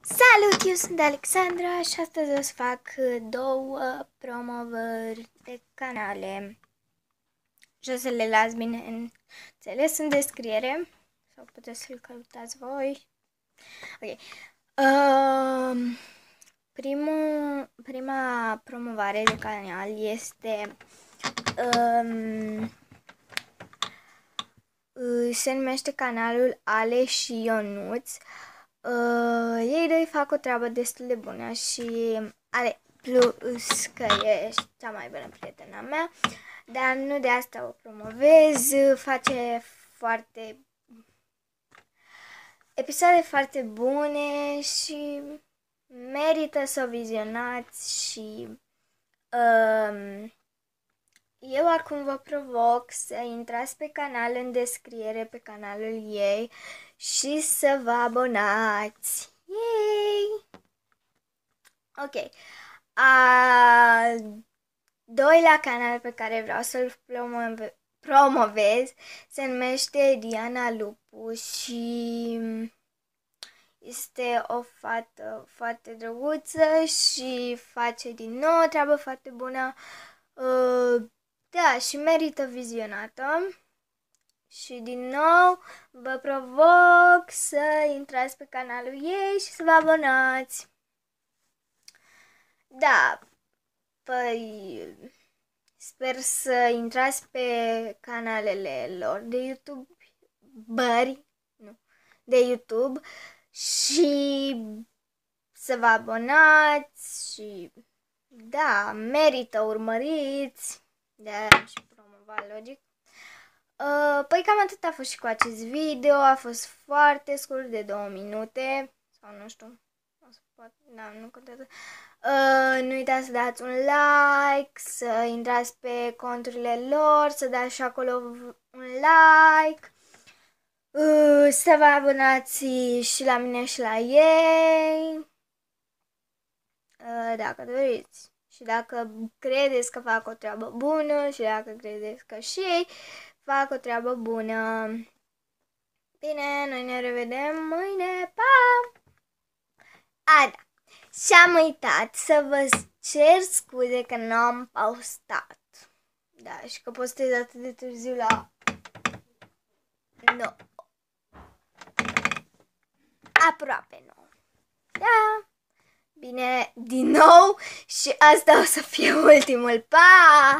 Salut, eu sunt Alexandra și astăzi o să fac două promovări de canale și o să le las bineînțeles în descriere sau puteți să-l căutați voi. Ok. Prima promovare de canal este se numește canalul Ale și Ionuț. Ei doi fac o treabă destul de bună și Ale plus că e cea mai bună prietena mea, dar nu de asta o promovez. Face episoade foarte bune și merită să o vizionați și eu acum vă provoc să intrați pe canal în descriere pe canalul ei și să vă abonați. Yay! Ok. Doilea canal pe care vreau să-l promovez se numește Diana Lupu și este o fată foarte drăguță și face din nou o treabă foarte bună. Da, și merită vizionată. Și din nou vă provoc să intrați pe canalul ei și să vă abonați. Da, păi sper să intrați pe canalele lor de YouTube, de YouTube și să vă abonați și da, merită, urmăriți. De-aia și promova, logic. Păi cam atât a fost și cu acest video. A fost foarte scurt, de 2 minute. Sau nu știu. Da, nu contează. Nu uitați să dați un like, să intrați pe conturile lor, să dați și acolo un like, să vă abonați și la mine și la ei, dacă doriți. Și dacă credeți că fac o treabă bună și dacă credeți că și ei fac o treabă bună. Bine, noi ne revedem mâine. Pa! Da. Și-am uitat să vă cer scuze că nu am postat. Da, și că postez atât de târziu la 9. Aproape 9. Da. Bine, din nou și asta o să fie ultimul. Pa!